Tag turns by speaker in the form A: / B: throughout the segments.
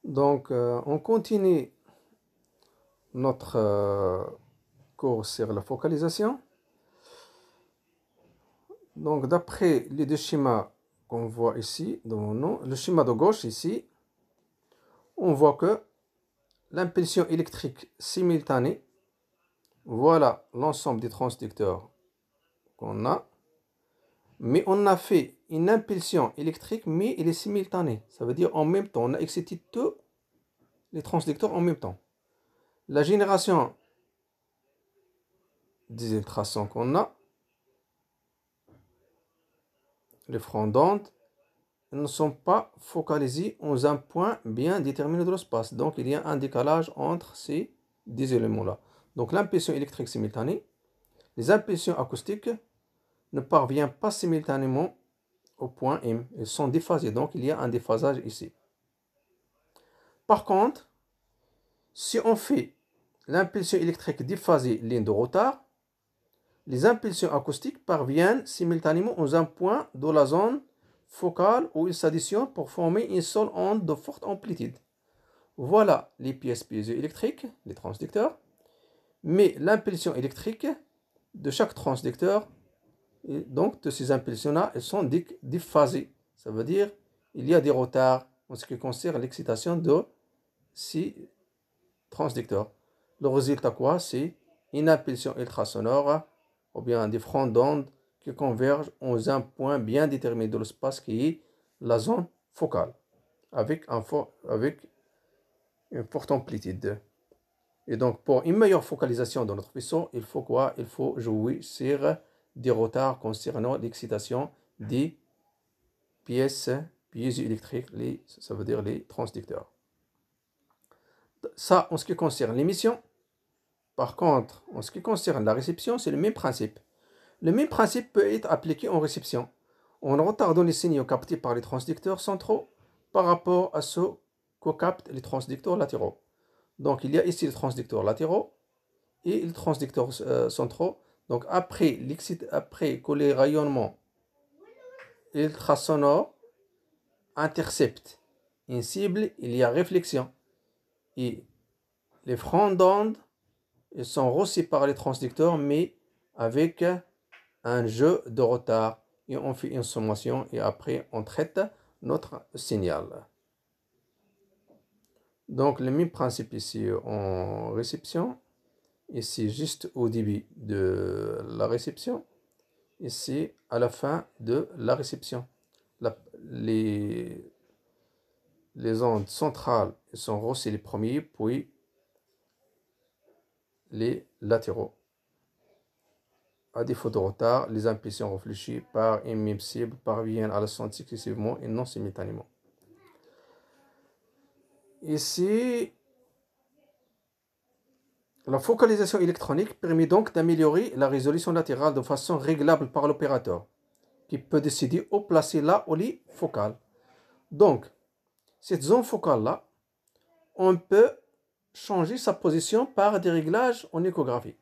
A: Donc, on continue notre cours sur la focalisation. Donc, d'après les deux schémas qu'on voit ici, le schéma de gauche ici, on voit que l'impulsion électrique simultanée, voilà l'ensemble des transducteurs qu'on a. Mais on a fait une impulsion électrique, mais elle est simultanée. Ça veut dire en même temps, on a excité tous les transducteurs en même temps. La génération des ultrasons qu'on a, les fronts d'onde, ne sont pas focalisés en un point bien déterminé de l'espace. Donc il y a un décalage entre ces deux éléments-là. Donc l'impulsion électrique simultanée, les impulsions acoustiques ne parviennent pas simultanément au point M. Elles sont déphasées, donc il y a un déphasage ici. Par contre, si on fait l'impulsion électrique déphasée ligne de retard, les impulsions acoustiques parviennent simultanément à un point de la zone focale où ils s'additionnent pour former une seule onde de forte amplitude. Voilà les pièces piézoélectriques, les transducteurs, mais l'impulsion électrique de chaque transducteur, et donc de ces impulsions-là, elles sont déphasées. Ça veut dire qu'il y a des retards en ce qui concerne l'excitation de ces transducteurs. Le résultat quoi? C'est une impulsion ultrasonore ou bien des fronts d'onde qui convergent en un point bien déterminé de l'espace qui est la zone focale avec une forte amplitude. Et donc pour une meilleure focalisation de notre vaisseau, il faut quoi? Il faut jouer sur des retards concernant l'excitation des pièces piézoélectriques, ça veut dire les transducteurs. Ça en ce qui concerne l'émission. Par contre, en ce qui concerne la réception, c'est le même principe. Le même principe peut être appliqué en réception, en retardant les signaux captés par les transducteurs centraux par rapport à ceux que captent les transducteurs latéraux. Donc, il y a ici les transducteurs latéraux et les transducteurs centraux. Donc, après que les rayonnements ultrasonores interceptent une cible, il y a réflexion. Et les fronts d'onde sont reçus par les transducteurs, mais avec un jeu de retard. Et on fait une sommation et après on traite notre signal. Donc le même principe ici en réception. Ici juste au début de la réception. Ici à la fin de la réception. Les ondes centrales sont reçues les premiers, puis les latéraux. À défaut de retard, les impulsions réfléchies par une même cible parviennent à la sonde successivement et non simultanément. Ici, la focalisation électronique permet donc d'améliorer la résolution latérale de façon réglable par l'opérateur, qui peut décider où placer là où les focales. Donc, cette zone focale-là, on peut changer sa position par des réglages en échographie.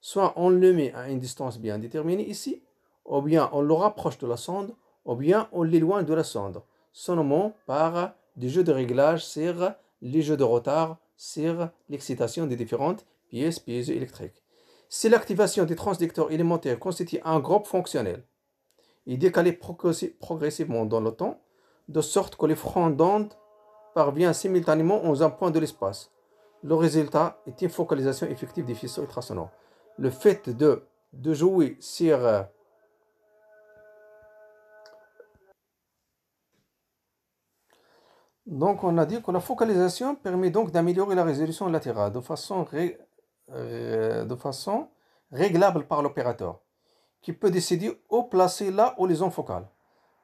A: Soit on le met à une distance bien déterminée ici, ou bien on le rapproche de la sonde, ou bien on l'éloigne de la sonde, seulement par des jeux de réglage sur les jeux de retard, sur l'excitation des différentes pièces piézoélectriques. Si l'activation des transducteurs élémentaires constitue un groupe fonctionnel et décalé progressivement dans le temps, de sorte que les fronts d'onde parviennent simultanément à un point de l'espace, le résultat est une focalisation effective des faisceaux ultrasonores. Le fait de jouer sur donc on a dit que la focalisation permet donc d'améliorer la résolution latérale de façon réglable par l'opérateur, qui peut décider où placer là où les zones focales.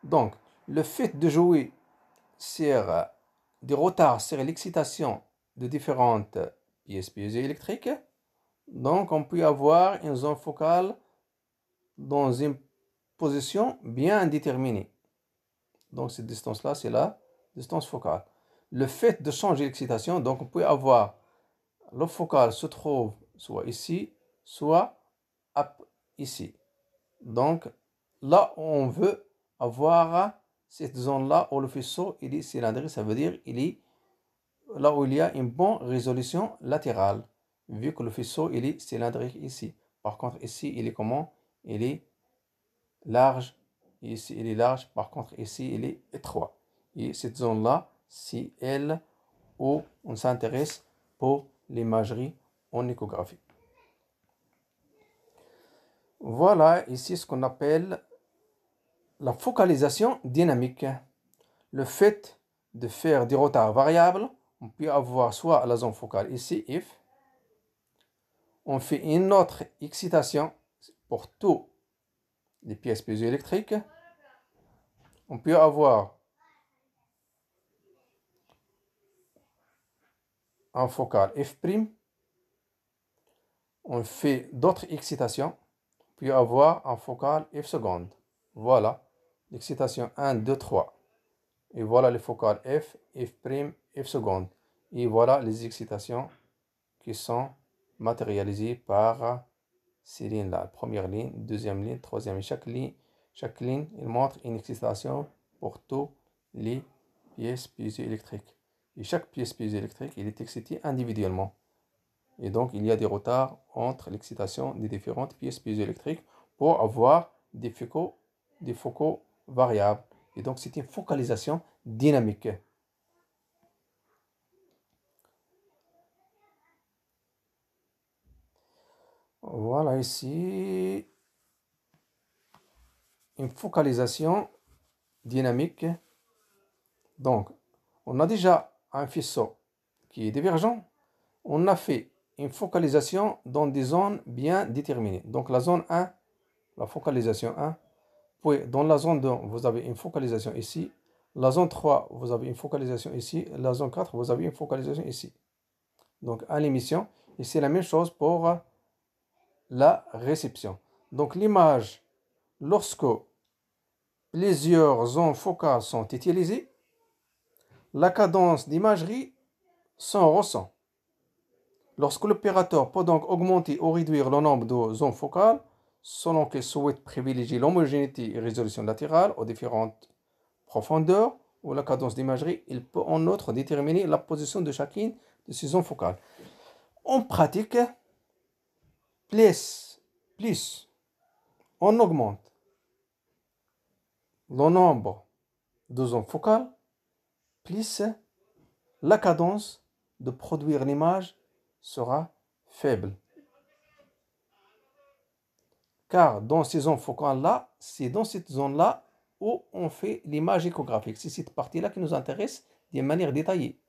A: Donc le fait de jouer sur des retards sur l'excitation de différentes pièces piézoélectriques, donc on peut avoir une zone focale dans une position bien déterminée. Donc cette distance-là, c'est la distance focale. Le fait de changer l'excitation, donc on peut avoir le focal se trouve soit ici, soit ici. Donc là, on veut avoir cette zone-là où le faisceau il est cylindrique, ça veut dire il est là où il y a une bonne résolution latérale, vu que le faisceau il est cylindrique ici. Par contre, ici, il est comment? Il est large. Ici, il est large. Par contre, ici, il est étroit. Et cette zone-là, c'est elle où on s'intéresse pour l'imagerie en échographie. Voilà ici ce qu'on appelle la focalisation dynamique. Le fait de faire des retards variables, on peut avoir soit la zone focale ici, if. On fait une autre excitation pour toutes les pièces piezoélectriques. On peut avoir un focal F'. On fait d'autres excitations. On peut avoir un focal F seconde. Voilà l'excitation 1, 2, 3. Et voilà les focales F, F', F seconde. Et voilà les excitations qui sont matérialisées par ces lignes-là. Première ligne, deuxième ligne, troisième ligne. Chaque ligne, il montre une excitation pour toutes les pièces piezoélectriques. Et chaque pièce piezoélectrique, il est excité individuellement. Et donc, il y a des retards entre l'excitation des différentes pièces piezoélectriques pour avoir des focaux variables. Et donc, c'est une focalisation dynamique. Voilà ici une focalisation dynamique. Donc, on a déjà un faisceau qui est divergent. On a fait une focalisation dans des zones bien déterminées. Donc, la zone 1, la focalisation 1. Puis, dans la zone 2, vous avez une focalisation ici. La zone 3, vous avez une focalisation ici. La zone 4, vous avez une focalisation ici. Donc, à l'émission. Et c'est la même chose pour la réception. Donc, l'image, lorsque plusieurs zones focales sont utilisées, la cadence d'imagerie s'en ressent. Lorsque l'opérateur peut donc augmenter ou réduire le nombre de zones focales, selon qu'il souhaite privilégier l'homogénéité et résolution latérale aux différentes profondeurs ou la cadence d'imagerie, il peut en outre déterminer la position de chacune de ces zones focales. En pratique, plus on augmente le nombre de zones focales, plus la cadence de produire l'image sera faible. Car dans ces zones focales-là, c'est dans cette zone-là où on fait l'image échographique. C'est cette partie-là qui nous intéresse de manière détaillée.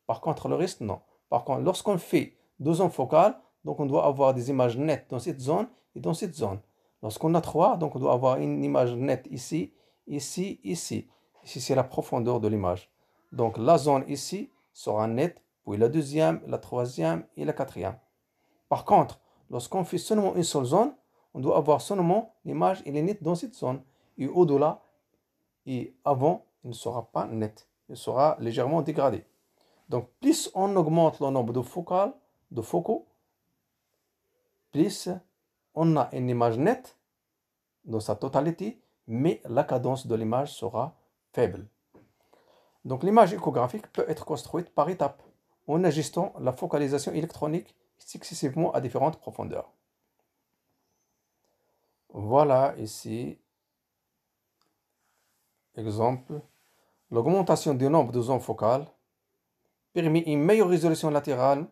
A: Par contre, le reste, non. Par contre, lorsqu'on fait deux zones focales, donc on doit avoir des images nettes dans cette zone et dans cette zone. Lorsqu'on a trois, donc on doit avoir une image nette ici, ici, ici. Ici, c'est la profondeur de l'image. Donc la zone ici sera nette, puis la deuxième, la troisième et la quatrième. Par contre, lorsqu'on fait seulement une seule zone, on doit avoir seulement l'image elle est nette dans cette zone. Et au-delà et avant, il ne sera pas net. Il sera légèrement dégradé. Donc, plus on augmente le nombre de focaux, plus on a une image nette dans sa totalité, mais la cadence de l'image sera faible. Donc, l'image échographique peut être construite par étapes en ajustant la focalisation électronique successivement à différentes profondeurs. Voilà ici, exemple, l'augmentation du nombre de zones focales permet une meilleure résolution latérale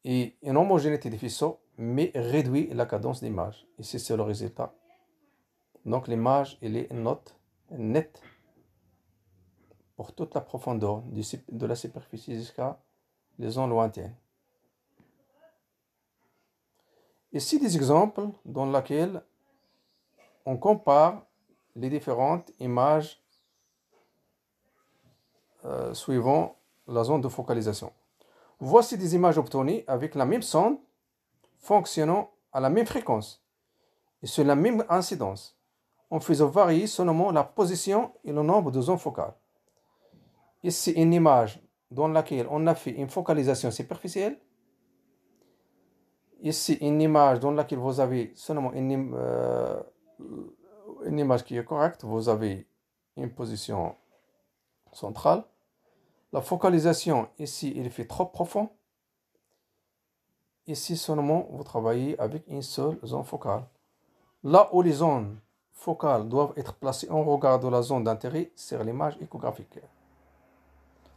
A: et une homogénéité des faisceaux, mais réduit la cadence d'image. Ici, c'est le résultat. Donc, l'image, elle est nette pour toute la profondeur de la superficie jusqu'à les zones lointaines. Ici, des exemples dans lesquels on compare les différentes images suivant la zone de focalisation. Voici des images obtenues avec la même sonde fonctionnant à la même fréquence et sur la même incidence, en faisant varier seulement la position et le nombre de zones focales. Ici, une image dans laquelle on a fait une focalisation superficielle. Ici, une image dans laquelle vous avez seulement une image qui est correcte. Vous avez une position centrale. La focalisation, ici, il fait trop profond. Ici seulement, vous travaillez avec une seule zone focale. Là où les zones focales doivent être placées en regard de la zone d'intérêt, c'est l'image échographique.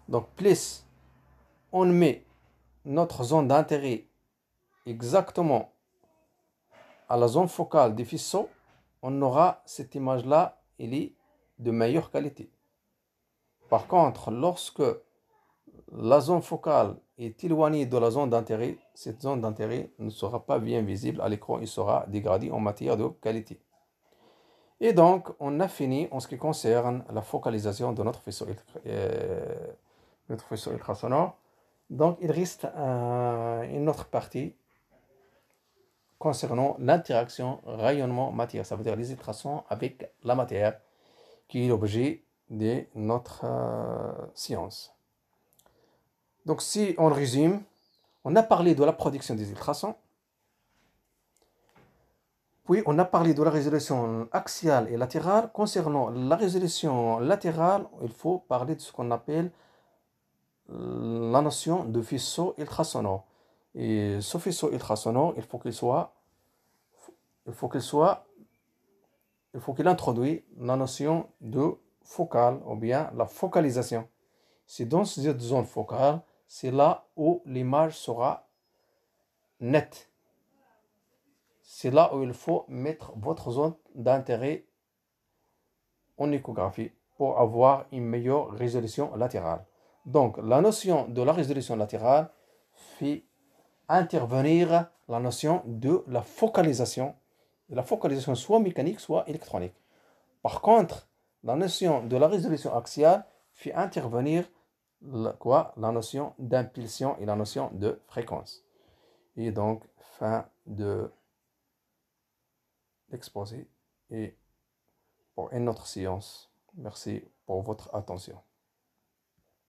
A: Donc, plus on met notre zone d'intérêt exactement à la zone focale des faisceaux, on aura cette image-là, elle est de meilleure qualité. Par contre, lorsque la zone focale est éloignée de la zone d'intérêt, cette zone d'intérêt ne sera pas bien visible à l'écran, il sera dégradé en matière de qualité. Et donc, on a fini en ce qui concerne la focalisation de notre faisceau ultrasonore. Donc, il reste une autre partie concernant l'interaction rayonnement-matière. Ça veut dire les ultrasons avec la matière, qui est l'objet de notre science. Donc, si on résume, on a parlé de la production des ultrasons, puis on a parlé de la résolution axiale et latérale. Concernant la résolution latérale, il faut parler de ce qu'on appelle la notion de faisceau ultrasonore. Et ce faisceau ultrasonore, il faut qu'il introduise la notion de focale ou bien la focalisation. C'est dans cette zone focale, c'est là où l'image sera nette. C'est là où il faut mettre votre zone d'intérêt en échographie pour avoir une meilleure résolution latérale. Donc, la notion de la résolution latérale fait intervenir la notion de la focalisation. La focalisation soit mécanique, soit électronique. Par contre, la notion de la résolution axiale fait intervenir la notion d'impulsion et la notion de fréquence. Et donc, fin de l'exposé et pour une autre séance. Merci pour votre attention.